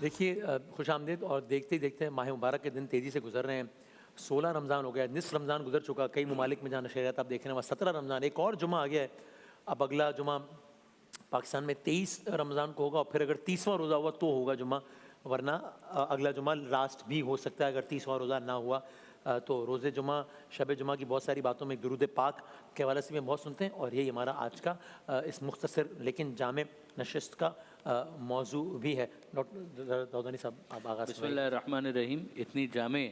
دیکھیے خوش آمدید، اور دیکھتے ہی دیکھتے ماہ مبارک کے دن تیزی سے گزر رہے ہیں۔ 16 رمضان ہو گیا، نصف رمضان گزر چکا، کئی ممالک میں جہاں نشریات آپ دیکھ رہے ہیں وہاں 17 رمضان، ایک اور جمعہ آ گیا ہے۔ اب اگلا جمعہ پاکستان میں 23 رمضان کو ہوگا، اور پھر اگر 30واں روزہ ہوا تو ہوگا جمعہ، ورنہ اگلا جمعہ لاسٹ بھی ہو سکتا ہے اگر 30واں روزہ نہ ہوا تو۔ روز جمعہ، شب جمعہ کی بہت ساری باتوں میں درود پاک کے حوالے سے بھی ہم بہت سنتے ہیں، اور یہی ہمارا آج کا اس مختصر لیکن جامع نشست کا موضوع بھی ہے۔ ڈاکٹر داؤدانی صاحب آپ آغاز بسم فرمائیے۔ اللہ الرحمن الرحیم۔ اتنی جامع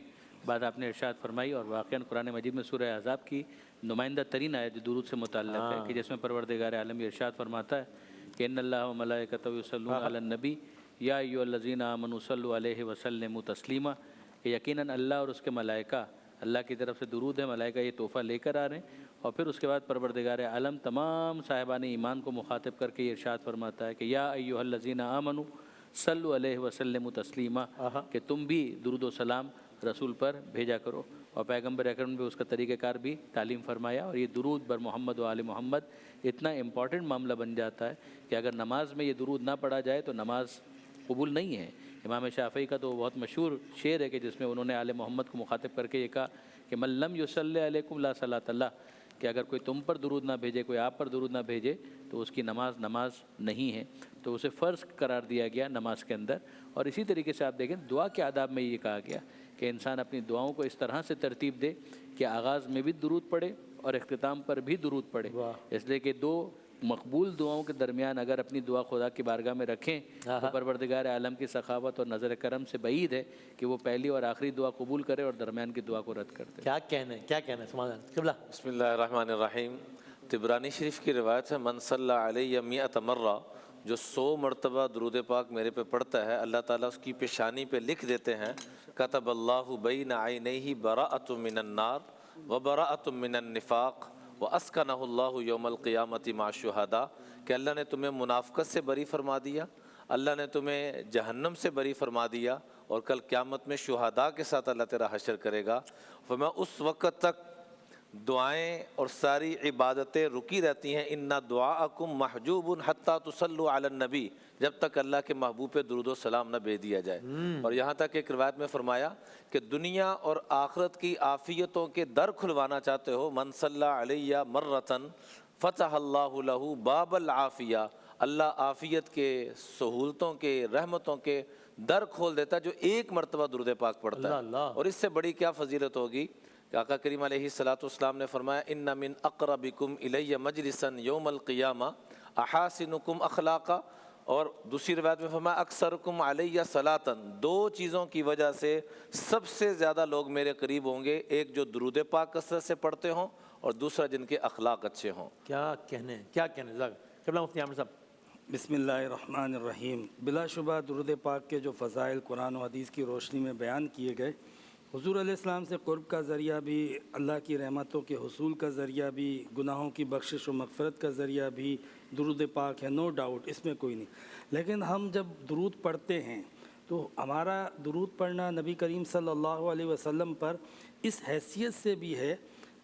بات آپ نے ارشاد فرمائی، اور واقعاً قرآن مجید میں سورہ احزاب کی نمائندہ ترین آیت جو درود سے متعلق ہے، کہ جس میں پروردگار عالم یہ ارشاد فرماتا ہے کہ ان اللہ و ملائکتہ یصلون علی النبی یا ایھا الذین آمنوا صلوا علیہ وسلموا تسلیما، کہ یقیناً اللہ اور اس کے ملائکہ، اللہ کی طرف سے درود ہے، ملائکہ یہ تحفہ لے کر آ رہے ہیں، اور پھر اس کے بعد پروردگار عالم تمام صاحبان ایمان کو مخاطب کر کے یہ ارشاد فرماتا ہے کہ یا ایھا الذین آمنوا صلوا علیہ وسلموا تسلیما، کہ تم بھی درود و سلام رسول پر بھیجا کرو، اور پیغمبر اکرم نے بھی اس کا طریقہ کار بھی تعلیم فرمایا۔ اور یہ درود بر محمد و آل محمد اتنا امپورٹنٹ معاملہ بن جاتا ہے کہ اگر نماز میں یہ درود نہ پڑھا جائے تو نماز قبول نہیں ہے۔ امام شافعی کا تو بہت مشہور شعر ہے کہ جس میں انہوں نے آل محمد کو مخاطب کر کے یہ کہا کہ من لم یصلی علیکم لا صلاۃ اللہ، کہ اگر کوئی تم پر درود نہ بھیجے، کوئی آپ پر درود نہ بھیجے تو اس کی نماز نہیں ہے، تو اسے فرض قرار دیا گیا نماز کے اندر۔ اور اسی طریقے سے آپ دیکھیں دعا کے آداب میں یہ کہا گیا کہ انسان اپنی دعاؤں کو اس طرح سے ترتیب دے کہ آغاز میں بھی درود پڑھے اور اختتام پر بھی درود پڑھے، اس لیے کہ دو مقبول دعاؤں کے درمیان اگر اپنی دعا خدا کی بارگاہ میں رکھیں تو پروردگار عالم کی سخاوت اور نظر کرم سے بعید ہے کہ وہ پہلی اور آخری دعا قبول کرے اور درمیان کی دعا کو رد کر دے۔ کیا کہنا ہے، کیا کہنا ہے سبحان قبلہ۔ بسم اللہ الرحمن الرحیم۔ طبرانی شریف کی روایت ہے من صلی علیہ 100 مرہ، جو 100 مرتبہ درود پاک میرے پہ پڑھتا ہے اللہ تعالیٰ اس کی پیشانی پہ لکھ دیتے ہیں کتب اللہ بین عینیہ براءۃ من النار وبراءۃ من النفاق واسکنہ اللہ یوم القیامۃ مع الشہداء، کہ اللہ نے تمہیں منافقت سے بری فرما دیا، اللہ نے تمہیں جہنم سے بری فرما دیا، اور کل قیامت میں شہداء کے ساتھ اللہ تیرا حشر کرے گا۔ فرمایا اس وقت تک دعائیں اور ساری عبادتیں رکی رہتی ہیں، ان دعاءکم محجوب حتی تصلوا علی النبی، جب تک اللہ کے محبوب پہ درود و سلام نہ بھیج دیا جائے۔ اور یہاں تک ایک روایت میں فرمایا کہ دنیا اور آخرت کی عافیتوں کے در کھلوانا چاہتے ہو، من صلی علیہ مرتن فتح اللہ لہ باب العافیہ، اللہ عافیت کے، سہولتوں کے، رحمتوں کے در کھول دیتا ہے جو ایک مرتبہ درود پاک پڑھتا ہے۔ اور اس سے بڑی کیا فضیلت ہوگی کہ آقا کریم علیہ السلام نے فرمایا ان من اقربکم الی مجلسا یوم القیامہ احاسنکم اخلاقا، اور دوسری روایت میں فرمایا اکثرکم علیہ صلاۃ، دو چیزوں کی وجہ سے سب سے زیادہ لوگ میرے قریب ہوں گے، ایک جو درود پاک کثرت سے پڑھتے ہوں، اور دوسرا جن کے اخلاق اچھے ہوں۔ کیا کہنے، کیا کہنے قبلہ مفتی عامر صاحب۔ بسم اللہ الرحمن الرحیم۔ بلا شبہ درود پاک کے جو فضائل قرآن و حدیث کی روشنی میں بیان کیے گئے، حضور علیہ السلام سے قرب کا ذریعہ بھی، اللہ کی رحمتوں کے حصول کا ذریعہ بھی، گناہوں کی بخشش و مغفرت کا ذریعہ بھی درود پاک ہے، نو ڈاؤٹ، اس میں کوئی نہیں۔ لیکن ہم جب درود پڑھتے ہیں تو ہمارا درود پڑھنا نبی کریم صلی اللہ علیہ وسلم پر اس حیثیت سے بھی ہے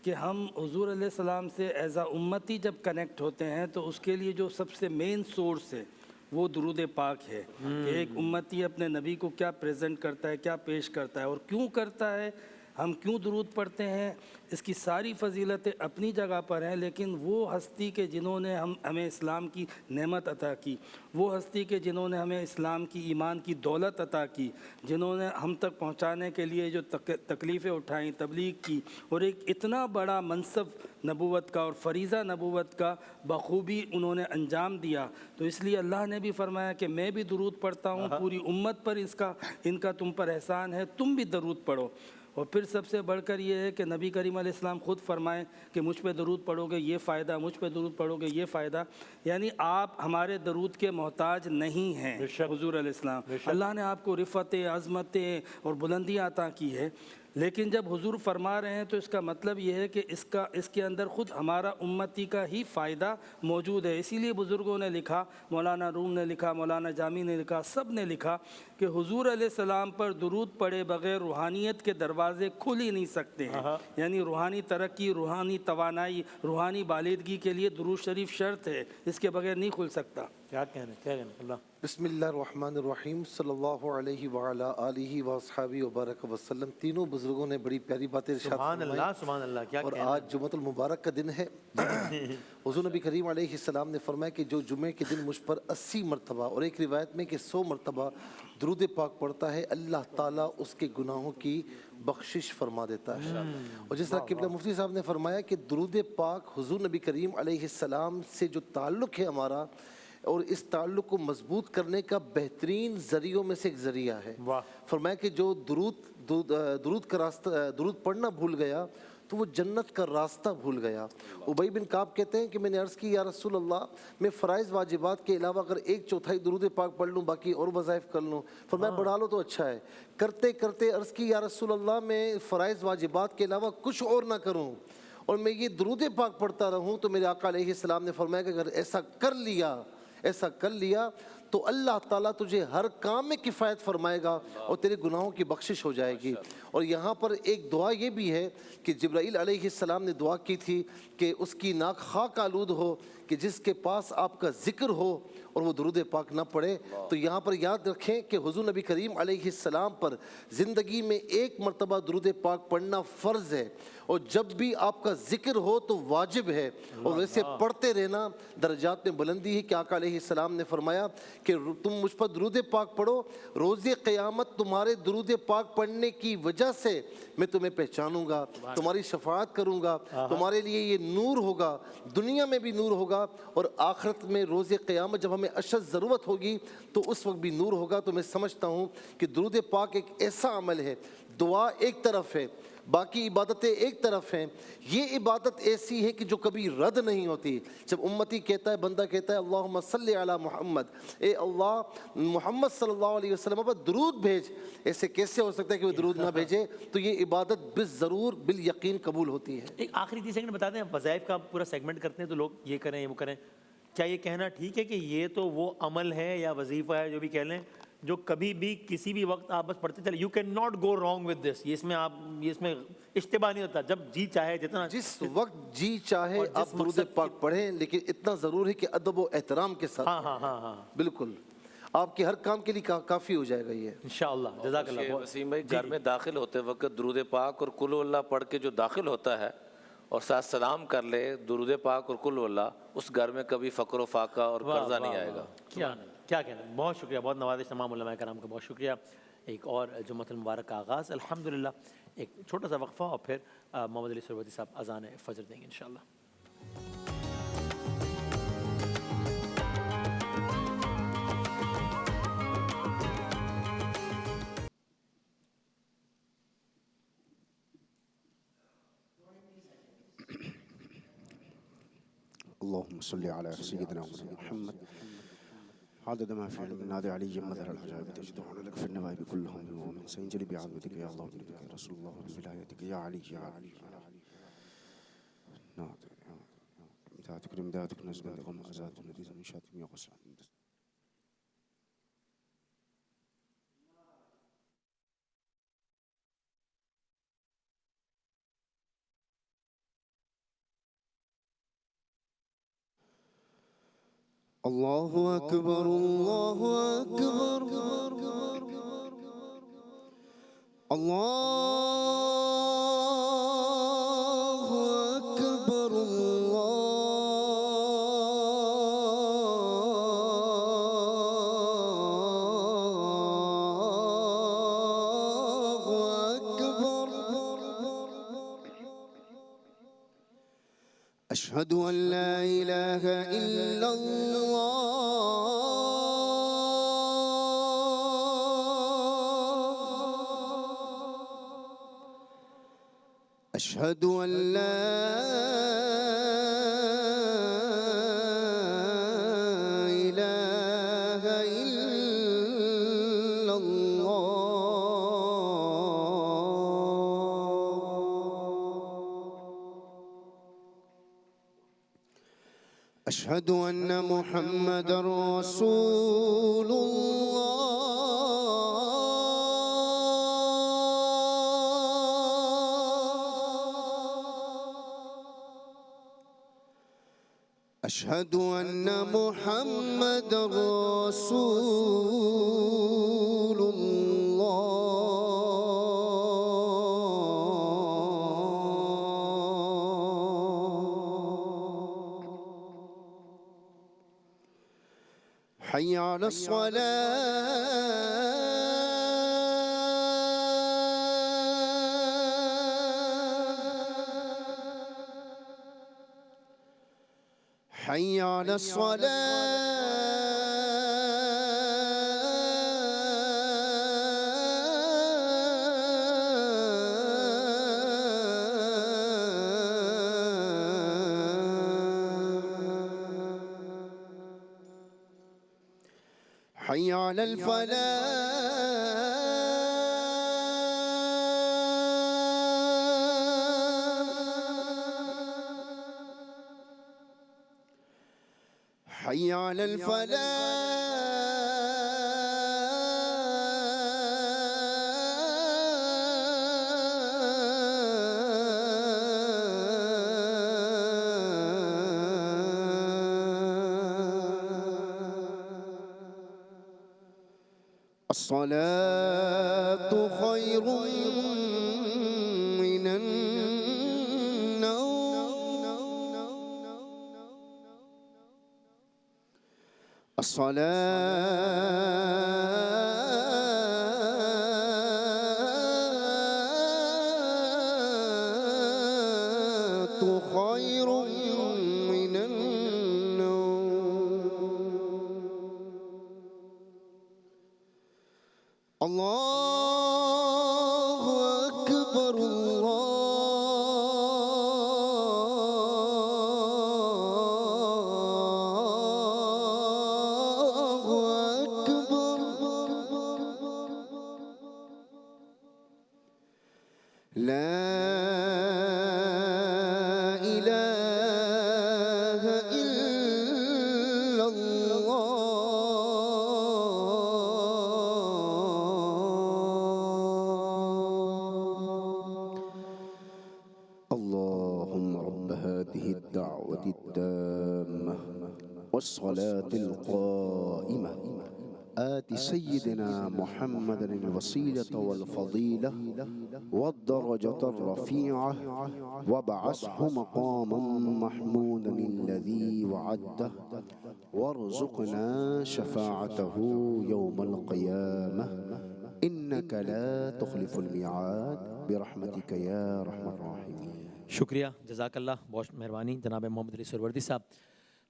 کہ ہم حضور علیہ السلام سے ایز اے امتی جب کنیکٹ ہوتے ہیں تو اس کے لیے جو سب سے مین سورس ہے وہ درود پاک ہے، کہ ایک امتی اپنے نبی کو کیا پریزنٹ کرتا ہے، کیا پیش کرتا ہے اور کیوں کرتا ہے، ہم کیوں درود پڑھتے ہیں، اس کی ساری فضیلتیں اپنی جگہ پر ہیں۔ لیکن وہ ہستی کے جنہوں نے ہمیں اسلام کی نعمت عطا کی، وہ ہستی کے جنہوں نے ہمیں اسلام کی ایمان کی دولت عطا کی، جنہوں نے ہم تک پہنچانے کے لیے جو تکلیفیں اٹھائیں، تبلیغ کی، اور ایک اتنا بڑا منصب نبوت کا اور فریضہ نبوت کا بخوبی انہوں نے انجام دیا، تو اس لیے اللہ نے بھی فرمایا کہ میں بھی درود پڑھتا ہوں، پوری امت پر ان کا تم پر احسان ہے، تم بھی درود پڑھو۔ اور پھر سب سے بڑھ کر یہ ہے کہ نبی کریم علیہ السلام خود فرمائیں کہ مجھ پہ درود پڑھو گے یہ فائدہ، مجھ پہ درود پڑھو گے یہ فائدہ، یعنی آپ ہمارے درود کے محتاج نہیں ہیں حضور علیہ السلام۔ اللہ نے آپ کو رفعتیں، عظمتیں اور بلندیاں عطا کی ہے، لیکن جب حضور فرما رہے ہیں تو اس کا مطلب یہ ہے کہ اس کے اندر خود ہمارا امتی کا ہی فائدہ موجود ہے۔ اسی لیے بزرگوں نے لکھا، مولانا روم نے لکھا، مولانا جامی نے لکھا، سب نے لکھا کہ حضور علیہ السلام پر درود پڑھے بغیر روحانیت کے دروازے کھل ہی نہیں سکتے ہیں، یعنی روحانی ترقی، روحانی توانائی، روحانی بالغگی کے لیے درود شریف شرط ہے، اس کے بغیر نہیں کھل سکتا۔ کیا کہنا اللہ. بسم اللہ الرحمن الرحیم صلی اللہ علیہ وعلی آلہ واصحابہ وبارک وسلم. تینوں بزرگوں نے بڑی پیاری باتیں ارشاد سبحان فرمائی اللہ سبحان اللہ. کیا اور کہنا. آج جمعۃ المبارک کا دن ہے. حضور نبی کریم علیہ السلام نے فرمایا کہ جو جمعے کے دن مجھ پر 80 مرتبہ اور ایک روایت میں کہ 100 مرتبہ درود پاک پڑھتا ہے اللہ تعالیٰ اس کے گناہوں کی بخشش فرما دیتا ہے. اور جس طرح قبلہ مفتی صاحب نے فرمایا کہ درود پاک حضور نبی کریم علیہ السلام سے جو تعلق ہے ہمارا اور اس تعلق کو مضبوط کرنے کا بہترین ذریعوں میں سے ایک ذریعہ ہے. فرمایا کہ جو درود کا راستہ درود پڑھنا بھول گیا تو وہ جنت کا راستہ بھول گیا. ابی بن کعب کہتے ہیں کہ میں نے عرض کی یا رسول اللہ میں فرائض واجبات کے علاوہ اگر 1/4 درود پاک پڑھ لوں باقی اور وظائف کر لوں. فرمایا بڑھا لو تو اچھا ہے. کرتے کرتے عرض کی یا رسول اللہ میں فرائض واجبات کے علاوہ کچھ اور نہ کروں اور میں یہ درود پاک پڑھتا رہوں تو میرے آقا علیہ السلام نے فرمایا کہ اگر ایسا کر لیا تو اللہ تعالیٰ تجھے ہر کام میں کفایت فرمائے گا اور تیرے گناہوں کی بخشش ہو جائے گی. اور یہاں پر ایک دعا یہ بھی ہے کہ جبرائیل علیہ السلام نے دعا کی تھی کہ اس کی ناک خاک آلود ہو کہ جس کے پاس آپ کا ذکر ہو اور وہ درود پاک نہ پڑھے. تو یہاں پر یاد رکھیں کہ حضور نبی کریم علیہ السلام پر زندگی میں 1 مرتبہ درود پاک پڑھنا فرض ہے اور جب بھی آپ کا ذکر ہو تو واجب ہے اور ویسے پڑھتے رہنا درجات میں بلندی ہے کہ آقا علیہ السلام نے فرمایا کہ تم مجھ پر درود پاک پڑھو روز قیامت تمہارے درود پاک پڑھنے کی وجہ سے میں تمہیں پہچانوں گا تمہاری شفاعت کروں گا تمہارے لیے یہ نور ہوگا دنیا میں بھی نور ہوگا اور آخرت میں روز قیامت جب ہمیں اشد ضرورت ہوگی تو اس وقت بھی نور ہوگا. تو میں سمجھتا ہوں کہ درود پاک ایک ایسا عمل ہے دعا ایک طرف ہے باقی عبادتیں ایک طرف ہیں. یہ عبادت ایسی ہے کہ جو کبھی رد نہیں ہوتی. جب امتی کہتا ہے بندہ کہتا ہے اللہم صلی علی محمد اے اللہ محمد صلی اللہ علیہ وسلم پر درود بھیج ایسے کیسے ہو سکتا ہے کہ وہ درود نہ بھیجے تو یہ عبادت بالضرور بالیقین قبول ہوتی ہے. ایک آخری 30 سیکنڈ بتا دیں وظائف کا پورا سیگمنٹ کرتے ہیں تو لوگ یہ کریں وہ کریں. کیا یہ کہنا ٹھیک ہے کہ یہ تو وہ عمل ہے یا وظیفہ ہے جو بھی کہہ لیں جو کبھی بھی کسی بھی وقت آپ بس پڑھتے چلے you can not go wrong with this. یہ اس میں اشتباہ نہیں ہوتا. جب جی چاہے جتنا جس وقت جی چاہے آپ درود پاک پڑھیں لیکن اتنا ضرور ہے کہ ادب و احترام کے ساتھ. ہاں بالکل آپ کے ہر کام کے لیے کافی ہو جائے گا یہ انشاءاللہ. جزاک اللہ. وسیم بھائی گھر میں داخل ہوتے وقت درود پاک اور کل اللہ پڑھ کے جو داخل ہوتا ہے اور ساتھ سلام کر لے درود پاک اور کل اللہ اس گھر میں کبھی فقر و فاقہ اور قرضہ نہیں آئے گا. کیا کہنا. بہت شکریہ بہت نوازش تمام علماء کرام کا بہت شکریہ. ایک اور جمعۃ المبارک کا آغاز الحمدللہ. ایک چھوٹا سا وقفہ اور پھر محمد علی سروتی صاحب اذان فجر دیں گے انشاءاللہ. اللهم صل على سيدنا محمد عدد ما في علم النادي علي مدر العجائب تجدون لك في النوائب كلهم ومن سينجلي بعظمتك يا الله بك يا رسول الله بولايتك يا علي يا علي مداتك لمداتك نزبات غم أزاد نديز من شاتم يقص الله أكبر الله أكبر الله أكبر الله أكبر أشهد أن لا إله إلا أشهد أن لا إله إلا أشهد أن محمدًا رسول الله أشهد أشهد أن محمد رسول الله. حي على الصلاة. حي على الصلاة. حي على الفلاح. حي على الفلاح. الصلاة خير من النوم. الصلاة خير من النوم. الله أكبر الله أكبر. لا إله إلا الله. اللهم رب هذه الدعوة التامة والصلاة القائمة آت سيدنا محمد الوسيلة والفضيلة والدرجة الرفيعة وابعثه مقاما محمودا الذي وعده وارزقنا شفاعته يوم القيامة إنك لا تخلف الميعاد برحمتك يا أرحم الراحمين. شکریہ، جزاک اللہ، بہت مہربانی جناب محمد علی سرورتی صاحب.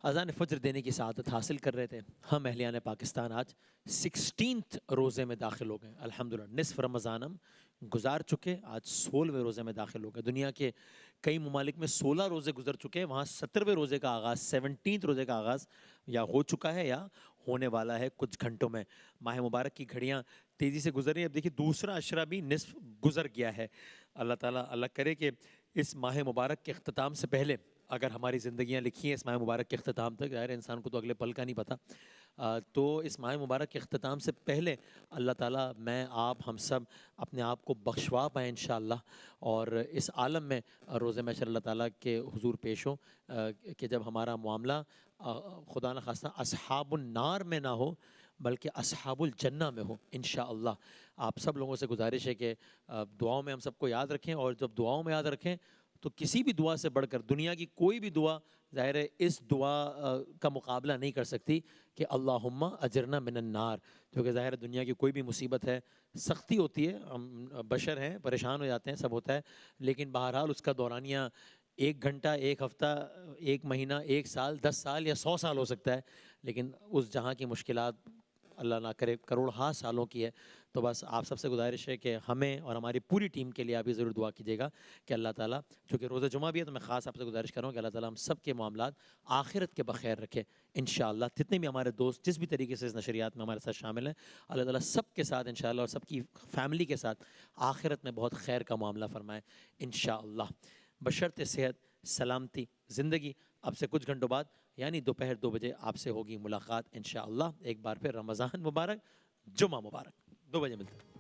اذان فجر دینے کی سعادت حاصل کر رہے تھے. ہم اہلیان پاکستان آج 16 روزے میں داخل ہو گئے الحمدللہ. نصف رمضان ہم گزار چکے، آج 16ویں روزے میں داخل ہو گئے. دنیا کے کئی ممالک میں 16 روزے گزر چکے ہیں، وہاں 17ویں روزے کا آغاز 17 روزے کا آغاز یا ہو چکا ہے یا ہونے والا ہے کچھ گھنٹوں میں. ماہ مبارک کی گھڑیاں تیزی سے گزر رہی ہیں. اب دیکھیے دوسرا عشرہ بھی نصف گزر گیا ہے. اللہ تعالیٰ اللہ کرے کہ اس ماہ مبارک کے اختتام سے پہلے اگر ہماری زندگیاں لکھی ہیں اس ماہ مبارک کے اختتام تک، ظاہر انسان کو تو اگلے پل کا نہیں پتہ، تو اس ماہ مبارک کے اختتام سے پہلے اللہ تعالیٰ میں آپ ہم سب اپنے آپ کو بخشوا پائیں انشاءاللہ، اور اس عالم میں روز محشر اللہ تعالیٰ کے حضور پیش ہو کہ جب ہمارا معاملہ خدا نخواستہ اصحاب النار میں نہ ہو بلکہ اصحاب الجنہ میں ہو انشاءاللہ. آپ سب لوگوں سے گزارش ہے کہ دعاؤں میں ہم سب کو یاد رکھیں، اور جب دعاؤں میں یاد رکھیں تو کسی بھی دعا سے بڑھ کر دنیا کی کوئی بھی دعا ظاہر ہے اس دعا کا مقابلہ نہیں کر سکتی کہ اللہم اجرنا من النار، جو کہ ظاہر دنیا کی کوئی بھی مصیبت ہے، سختی ہوتی ہے، ہم بشر ہیں، پریشان ہو جاتے ہیں، سب ہوتا ہے، لیکن بہرحال اس کا دورانیہ 1 گھنٹہ، 1 ہفتہ، 1 مہینہ، 1 سال، 10 سال یا 100 سال ہو سکتا ہے، لیکن اس جہاں کی مشکلات اللہ نہ کرے کروڑ سالوں کی ہے. تو بس آپ سب سے گزارش ہے کہ ہمیں اور ہماری پوری ٹیم کے لیے آپ بھی ضرور دعا کیجیے گا کہ اللہ تعالیٰ، چونکہ روزہ جمعہ بھی ہے تو میں خاص آپ سے گزارش کر رہا ہوں کہ اللہ تعالیٰ ہم سب کے معاملات آخرت کے بخیر رکھے انشاءاللہ. جتنے بھی ہمارے دوست جس بھی طریقے سے اس نشریات میں ہمارے ساتھ شامل ہیں، اللہ تعالیٰ سب کے ساتھ انشاءاللہ اور سب کی فیملی کے ساتھ آخرت میں بہت خیر کا معاملہ فرمائے انشاءاللہ. بشرط صحت، سلامتی، زندگی. اب سے کچھ گھنٹوں بعد یعنی دوپہر 2 بجے آپ سے ہوگی ملاقات انشاءاللہ. ایک بار پھر رمضان مبارک، جمعہ مبارک. 2 بجے ملتے ہیں.